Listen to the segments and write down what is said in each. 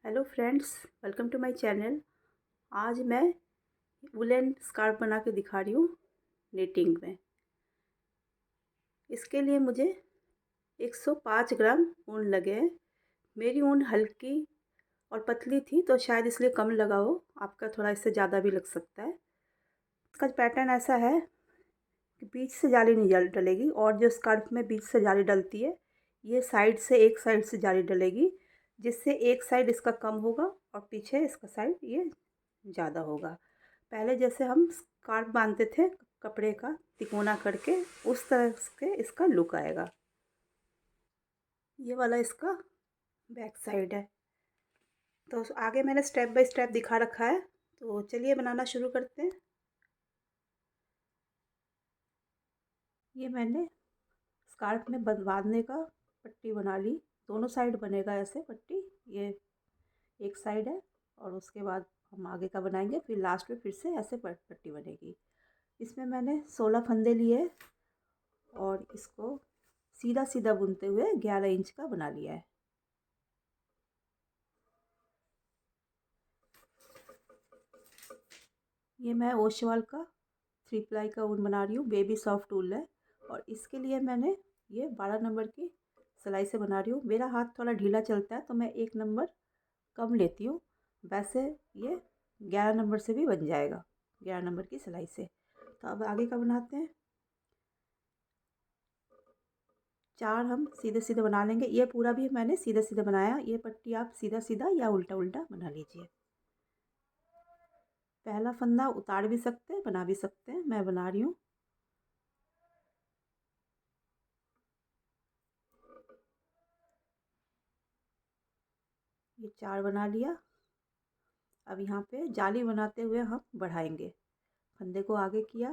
Hello friends, welcome to my channel. आज मैं woollen scarf बना के दिखा रही हूँ निटिंग में। इसके लिए मुझे 105 ग्राम ऊन लगे हैं। मेरी ऊन हल्की और पतली थी तो शायद इसलिए कम लगा हो, आपका थोड़ा इससे ज़्यादा भी लग सकता है। इसका पैटर्न ऐसा है कि बीच से जाली नहीं डलेगी, और जो स्कार्फ में बीच से जाली डलती है, ये साइड से एक साइड से जाली डलेगी, जिससे एक साइड इसका कम होगा और पीछे इसका साइड ये ज़्यादा होगा। पहले जैसे हम स्कार्फ बांधते थे कपड़े का तिकोना करके, उस तरह से इसका लुक आएगा। ये वाला इसका बैक साइड है। तो आगे मैंने स्टेप बाय स्टेप दिखा रखा है, तो चलिए बनाना शुरू करते हैं। ये मैंने स्कार्फ में बांधने का पट्टी बना ली। दोनों साइड बनेगा ऐसे पट्टी। ये एक साइड है और उसके बाद हम आगे का बनाएंगे, फिर लास्ट में फिर से ऐसे पट्टी बनेगी। इसमें मैंने 16 फंदे लिए और इसको सीधा सीधा बुनते हुए 11 इंच का बना लिया है। ये मैं ओशवाल का 3 प्लाई का ऊन बना रही हूँ। बेबी सॉफ्ट ऊल है और इसके लिए मैंने ये 12 नंबर की सिलाई से बना रही हूँ। मेरा हाथ थोड़ा ढीला चलता है तो मैं 1 नंबर कम लेती हूँ। वैसे ये 11 नंबर से भी बन जाएगा, 11 नंबर की सिलाई से। तो अब आगे का बनाते हैं। 4 हम सीधे सीधे बना लेंगे। ये पूरा भी मैंने सीधे सीधे बनाया। ये पट्टी आप सीधा सीधा या उल्टा उल्टा बना लीजिए। पहला फंदा उतार भी सकते हैं, बना भी सकते हैं। मैं बना रही हूँ। ये 4 बना लिया। अब यहाँ पे जाली बनाते हुए हम बढ़ाएंगे। फंदे को आगे किया,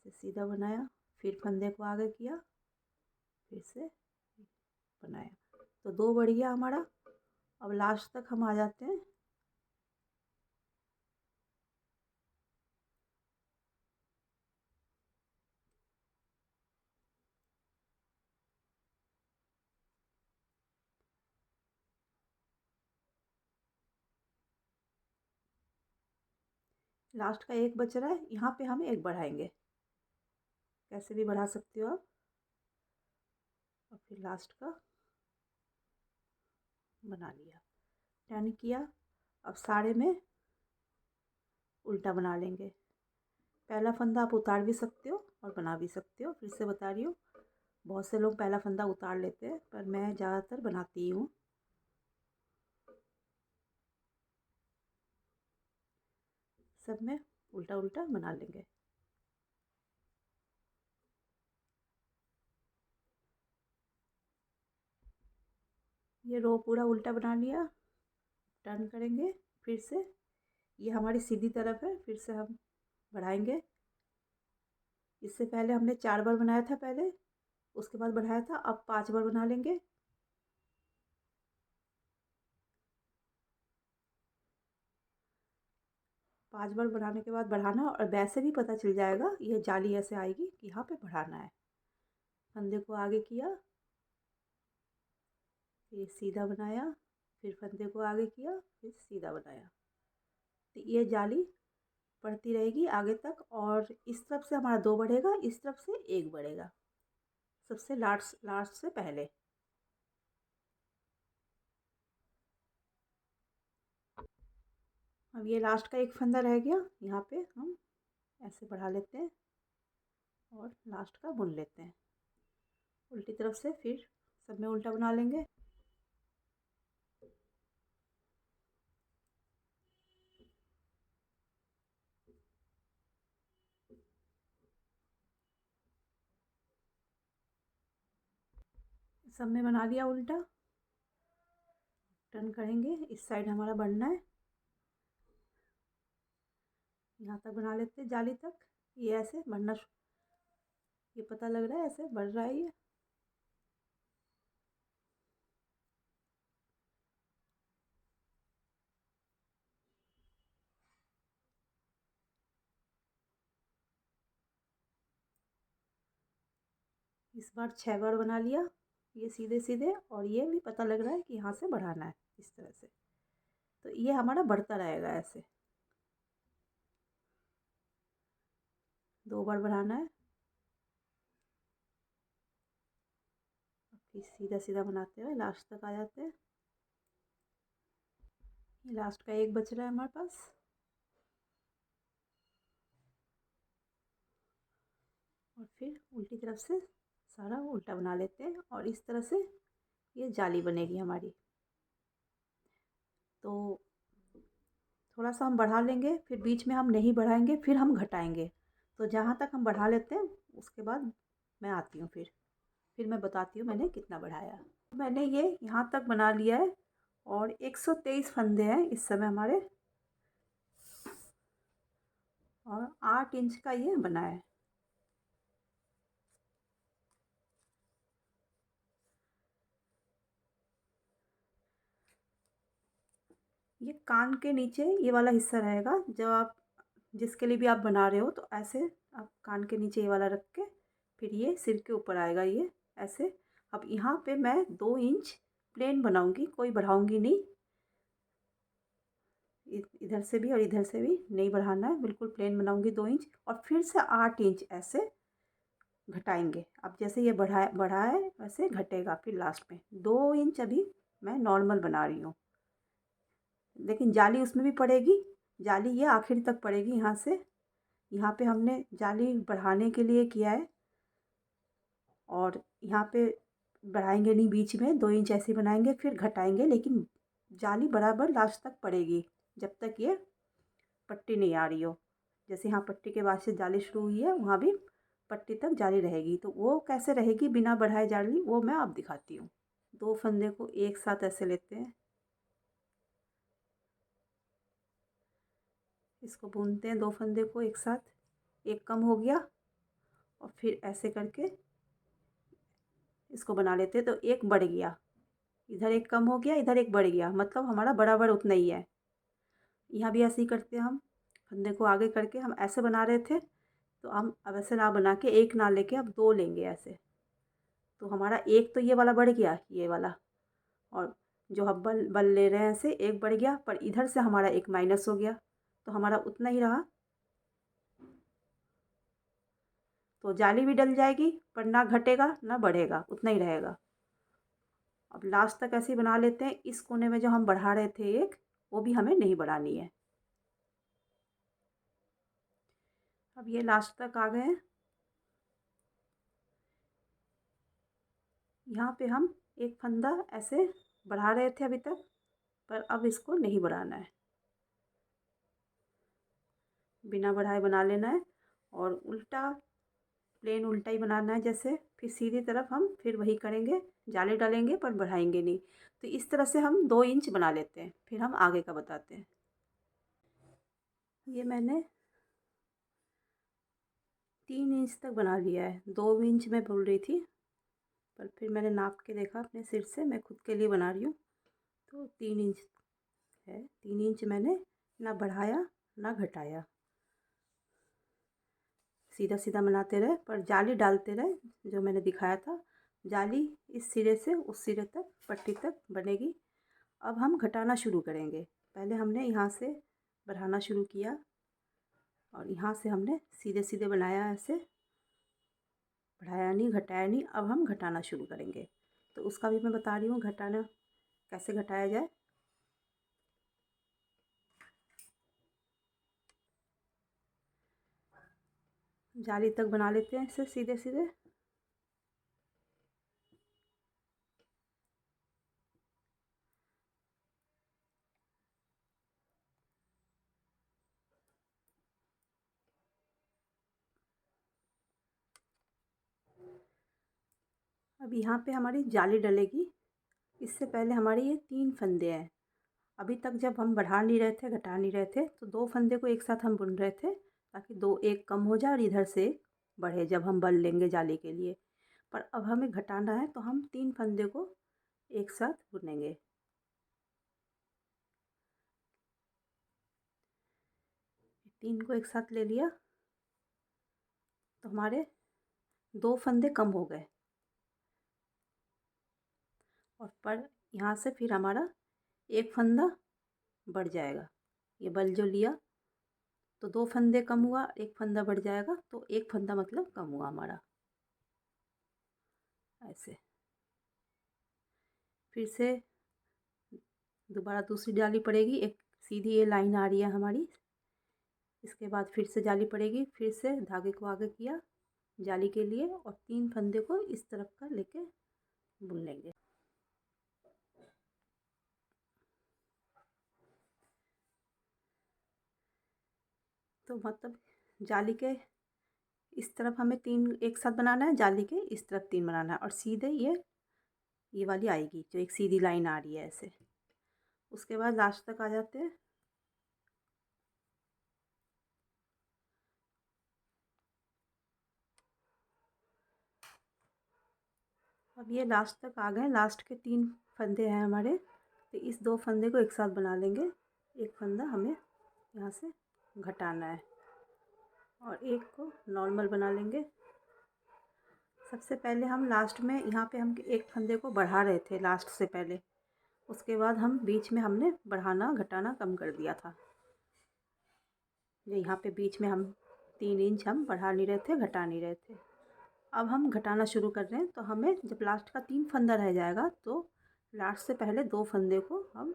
ऐसे सीधा बनाया, फिर फंदे को आगे किया, फिर से बनाया। तो 2 बढ़ गया हमारा। अब लास्ट तक हम आ जाते हैं। लास्ट का एक बच रहा है, यहाँ पे हम एक बढ़ाएंगे। कैसे भी बढ़ा सकते हो आप। और फिर लास्ट का बना लिया, टर्न किया। अब सारे में उल्टा बना लेंगे। पहला फंदा आप उतार भी सकते हो और बना भी सकते हो। फिर से बता रही हूँ, बहुत से लोग पहला फंदा उतार लेते हैं पर मैं ज़्यादातर बनाती हूँ। सब में उल्टा उल्टा बना लेंगे। ये रो पूरा उल्टा बना लिया। टर्न करेंगे फिर से। ये हमारी सीधी तरफ है, फिर से हम बढ़ाएंगे। इससे पहले हमने 4 बार बनाया था पहले, उसके बाद बढ़ाया था। अब 5 बार बना लेंगे। पांच बार बनाने के बाद बढ़ाना, और वैसे भी पता चल जाएगा, ये जाली ऐसे आएगी कि यहाँ पे बढ़ाना है। फंदे को आगे किया, फिर सीधा बनाया, फिर फंदे को आगे किया, फिर सीधा बनाया। तो ये जाली बढ़ती रहेगी आगे तक, और इस तरफ से हमारा 2 बढ़ेगा, इस तरफ से 1 बढ़ेगा, सबसे लास्ट लास्ट से पहले। अब ये लास्ट का एक फंदा रह गया, यहाँ पे हम ऐसे बढ़ा लेते हैं और लास्ट का बुन लेते हैं उल्टी तरफ से। फिर सब में उल्टा बना लेंगे। सब में बना लिया उल्टा। टर्न करेंगे, इस साइड हमारा बनना है। यहाँ तक बना लेते हैं, जाली तक। ये ऐसे बढ़ना, ये पता लग रहा है ऐसे बढ़ रहा है ये। इस बार 6 बार बना लिया। ये सीधे सीधे, और ये भी पता लग रहा है कि यहाँ से बढ़ाना है इस तरह से। तो ये हमारा बढ़ता रहेगा ऐसे, 2 बार बढ़ाना है। फिर सीधा सीधा बनाते हुए लास्ट तक आ जाते हैं। ये लास्ट का एक बच रहा है हमारे पास। और फिर उल्टी तरफ से सारा उल्टा बना लेते हैं, और इस तरह से ये जाली बनेगी हमारी। तो थोड़ा सा हम बढ़ा लेंगे, फिर बीच में हम नहीं बढ़ाएंगे, फिर हम घटाएंगे। तो जहाँ तक हम बढ़ा लेते हैं उसके बाद मैं आती हूँ, फिर मैं बताती हूँ मैंने कितना बढ़ाया। मैंने ये यहाँ तक बना लिया है, और 123 फंदे हैं इस समय हमारे, और 8 इंच का ये बना है। ये कान के नीचे ये वाला हिस्सा रहेगा, जब आप जिसके लिए भी आप बना रहे हो तो ऐसे आप कान के नीचे ये वाला रख के फिर ये सिर के ऊपर आएगा ये ऐसे। अब यहाँ पे मैं 2 इंच प्लेन बनाऊंगी, कोई बढ़ाऊंगी नहीं। इधर से भी और इधर से भी नहीं बढ़ाना है, बिल्कुल प्लेन बनाऊंगी 2 इंच, और फिर से 8 इंच ऐसे घटाएंगे। अब जैसे ये बढ़ा है वैसे घटेगा, फिर लास्ट में 2 इंच अभी मैं नॉर्मल बना रही हूँ। लेकिन जाली उसमें भी पड़ेगी, जाली ये आखिर तक पड़ेगी यहाँ से। यहाँ पे हमने जाली बढ़ाने के लिए किया है, और यहाँ पे बढ़ाएंगे नहीं, बीच में 2 इंच ऐसे बनाएंगे फिर घटाएंगे, लेकिन जाली बराबर लास्ट तक पड़ेगी जब तक ये पट्टी नहीं आ रही हो। जैसे यहाँ पट्टी के बाद से जाली शुरू हुई है, वहाँ भी पट्टी तक जाली रहेगी। तो वो कैसे रहेगी बिना बढ़ाए जाली, वो मैं अब दिखाती हूँ। 2 फंदे को एक साथ ऐसे लेते हैं, इसको बुनते हैं 2 फंदे को एक साथ। एक कम हो गया, और फिर ऐसे करके इसको बना लेते हैं, तो एक बढ़ गया, इधर एक कम हो गया, इधर एक बढ़ गया, मतलब हमारा बराबर उतना ही है। यहाँ भी ऐसे ही करते हैं हम, फंदे को आगे करके हम ऐसे बना रहे थे, तो हम अब ऐसे ना बना के एक ना लेके अब 2 लेंगे ऐसे। तो हमारा एक तो ये वाला बढ़ गया, ये वाला, और जो हम बल बल ले रहे हैं ऐसे एक बढ़ गया, पर इधर से हमारा एक माइनस हो गया, तो हमारा उतना ही रहा। तो जाली भी डल जाएगी, पर ना घटेगा ना बढ़ेगा, उतना ही रहेगा। अब लास्ट तक ऐसे ही बना लेते हैं। इस कोने में जो हम बढ़ा रहे थे एक, वो भी हमें नहीं बढ़ानी है। अब ये लास्ट तक आ गए हैं। यहाँ पे हम एक फंदा ऐसे बढ़ा रहे थे अभी तक, पर अब इसको नहीं बढ़ाना है, बिना बढ़ाए बना लेना है, और उल्टा प्लेन उल्टा ही बनाना है जैसे। फिर सीधी तरफ हम फिर वही करेंगे, जाली डालेंगे पर बढ़ाएंगे नहीं। तो इस तरह से हम 2 इंच बना लेते हैं, फिर हम आगे का बताते हैं। ये मैंने 3 इंच तक बना लिया है, 2 इंच मैं बोल रही थी, पर फिर मैंने नाप के देखा अपने सिर से, मैं खुद के लिए बना रही हूँ, तो 3 इंच है। 3 इंच मैंने ना बढ़ाया ना घटाया, सीधा सीधा बनाते रहे, पर जाली डालते रहे जो मैंने दिखाया था। जाली इस सिरे से उस सिरे तक पट्टी तक बनेगी। अब हम घटाना शुरू करेंगे। पहले हमने यहाँ से बढ़ाना शुरू किया, और यहाँ से हमने सीधे सीधे बनाया ऐसे, बढ़ाया नहीं घटाया नहीं। अब हम घटाना शुरू करेंगे, तो उसका भी मैं बता रही हूँ घटाना कैसे घटाया जाए। जाली तक बना लेते हैं इसे सीधे सीधे। अब यहाँ पे हमारी जाली डलेगी। इससे पहले हमारे ये 3 फंदे हैं। अभी तक जब हम बढ़ा नहीं रहे थे घटा नहीं रहे थे, तो 2 फंदे को एक साथ हम बुन रहे थे, ताकि 2 एक कम हो जाए और इधर से एक बढ़े जब हम बल लेंगे जाली के लिए। पर अब हमें घटाना है, तो हम 3 फंदे को एक साथ बुनेंगे। 3 को एक साथ ले लिया, तो हमारे 2 फंदे कम हो गए। और पर यहाँ से फिर हमारा एक फंदा बढ़ जाएगा। ये बल जो लिया तो 2 फंदे कम हुआ, एक फंदा बढ़ जाएगा तो एक फंदा मतलब कम हुआ हमारा। ऐसे फिर से दोबारा दूसरी डाली पड़ेगी, एक सीधी ये लाइन आ रही है हमारी। इसके बाद फिर से जाली पड़ेगी, फिर से धागे को आगे किया जाली के लिए और 3 फंदे को इस तरफ का लेके बुन लेंगे। तो मतलब जाली के इस तरफ हमें 3 एक साथ बनाना है, जाली के इस तरफ 3 बनाना है और सीधे ये वाली आएगी जो एक सीधी लाइन आ रही है ऐसे। उसके बाद लास्ट तक आ जाते हैं। अब ये लास्ट तक आ गए, लास्ट के 3 फंदे हैं हमारे, तो इस 2 फंदे को एक साथ बना लेंगे। एक फंदा हमें यहाँ से घटाना है और एक को नॉर्मल बना लेंगे। सबसे पहले हम लास्ट में यहाँ पे हम एक फंदे को बढ़ा रहे थे लास्ट से पहले, उसके बाद हम बीच में हमने बढ़ाना घटाना कम कर दिया था। जो यहाँ पे बीच में हम 3 इंच हम बढ़ा नहीं रहे थे, घटा नहीं रहे थे। अब हम घटाना शुरू कर रहे हैं, तो हमें जब लास्ट का 3 फंदा रह जाएगा तो लास्ट से पहले 2 फंदे को हम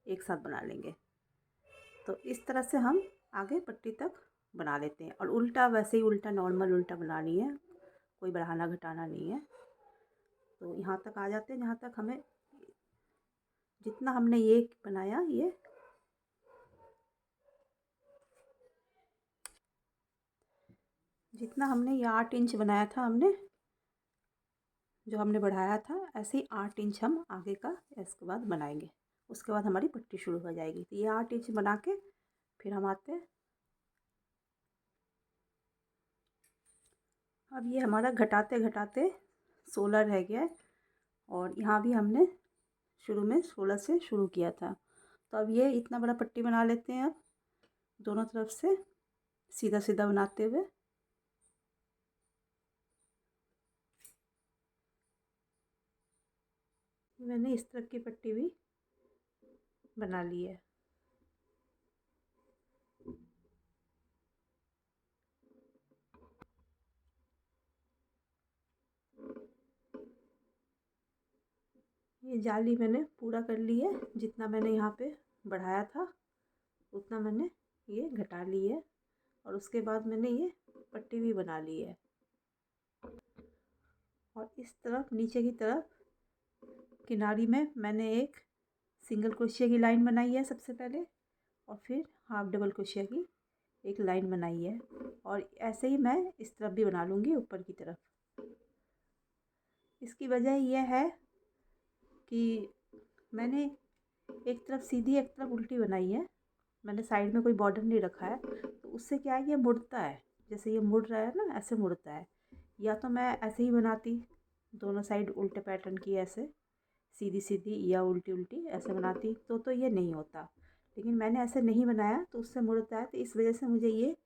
एक साथ बना लेंगे। तो इस तरह से हम आगे पट्टी तक बना लेते हैं और उल्टा वैसे ही उल्टा नॉर्मल उल्टा बनानी है, कोई बढ़ाना घटाना नहीं है। तो यहाँ तक आ जाते हैं जहाँ तक हमें जितना हमने ये बनाया, ये जितना हमने ये 8 इंच बनाया था हमने, जो हमने बढ़ाया था, ऐसे ही 8 इंच हम आगे का इसके बाद बनाएंगे। उसके बाद हमारी पट्टी शुरू हो जाएगी। तो ये 8 इंच बना के फिर हम आते हैं। अब ये हमारा घटाते घटाते 16 रह गया है और यहाँ भी हमने शुरू में 16 से शुरू किया था। तो अब ये इतना बड़ा पट्टी बना लेते हैं। अब दोनों तरफ से सीधा सीधा बनाते हुए मैंने इस तरफ की पट्टी भी बना ली है। ये जाली मैंने पूरा कर ली है, जितना मैंने यहाँ पे बढ़ाया था उतना मैंने ये घटा ली है और उसके बाद मैंने ये पट्टी भी बना ली है। और इस तरफ नीचे की तरफ किनारी में मैंने एक सिंगल क्रोशिया की लाइन बनाई है सबसे पहले और फिर हाफ डबल क्रोशिया की एक लाइन बनाई है और ऐसे ही मैं इस तरफ भी बना लूँगी ऊपर की तरफ। इसकी वजह यह है कि मैंने एक तरफ सीधी एक तरफ उल्टी बनाई है, मैंने साइड में कोई बॉर्डर नहीं रखा है, तो उससे क्या है ये मुड़ता है, जैसे ये मुड़ रहा है ना ऐसे मुड़ता है। या तो मैं ऐसे ही बनाती, दोनों साइड उल्टे पैटर्न की ऐसे सीधी सीधी या उल्टी उल्टी ऐसे बनाती तो ये नहीं होता, लेकिन मैंने ऐसे नहीं बनाया तो उससे मुड़ता है। तो इस वजह से मुझे ये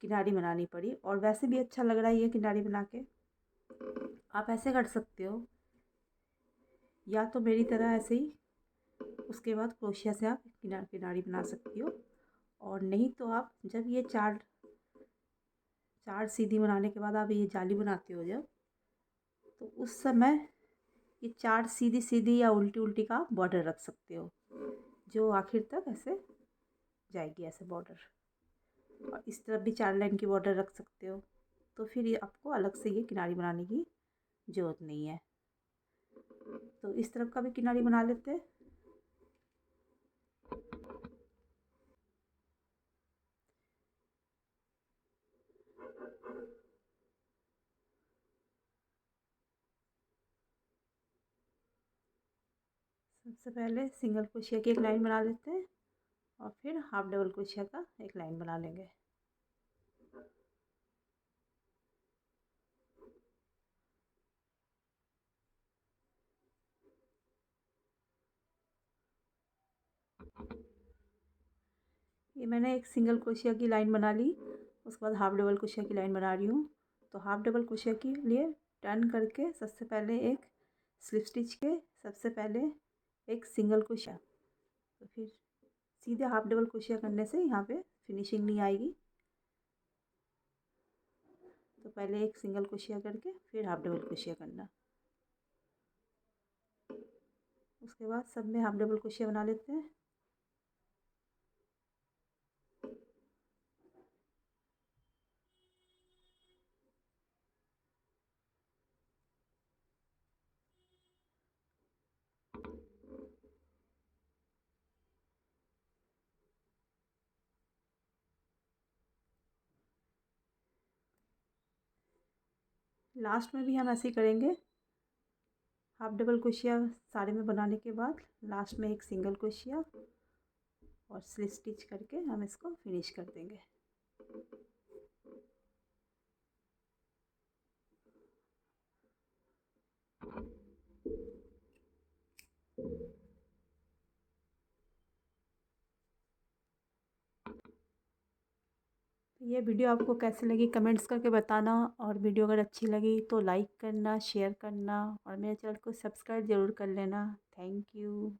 किनारी बनानी पड़ी और वैसे भी अच्छा लग रहा है ये किनारी बना के। आप ऐसे कर सकते हो या तो मेरी तरह ऐसे ही, उसके बाद क्रोशिया से आप किनारी बना सकती हो। और नहीं तो आप जब ये चार सीधी बनाने के बाद आप ये जाली बनाते हो जब, तो उस समय ये 4 सीधी सीधी या उल्टी उल्टी का बॉर्डर रख सकते हो, जो आखिर तक ऐसे जाएगी ऐसे बॉर्डर। और इस तरफ भी 4 लाइन की बॉर्डर रख सकते हो, तो फिर ये आपको अलग से ये किनारी बनाने की ज़रूरत नहीं है। तो इस तरफ का भी किनारी बना लेते हैं। सबसे पहले सिंगल क्रोशिया की एक लाइन बना लेते हैं और फिर हाफ डबल क्रोशिया का एक लाइन बना लेंगे। ये मैंने एक सिंगल क्रोशिया की लाइन बना ली, उसके बाद हाफ डबल क्रोशिया की लाइन बना रही हूँ। तो हाफ डबल क्रोशिया के लिए टर्न करके सबसे पहले एक स्लिप स्टिच के सबसे पहले एक सिंगल क्रोशिया, तो फिर सीधे हाफ डबल क्रोशिया करने से यहाँ पे फिनिशिंग नहीं आएगी। तो पहले एक सिंगल क्रोशिया करके फिर हाफ डबल क्रोशिया करना। उसके बाद सब में हाफ डबल क्रोशिया बना लेते हैं। लास्ट में भी हम ऐसे ही करेंगे। हाफ डबल क्रोशिया सारे में बनाने के बाद लास्ट में एक सिंगल क्रोशिया और स्लिप स्टिच करके हम इसको फिनिश कर देंगे। ये वीडियो आपको कैसी लगी कमेंट्स करके बताना, और वीडियो अगर अच्छी लगी तो लाइक करना, शेयर करना और मेरे चैनल को सब्सक्राइब ज़रूर कर लेना। Thank you.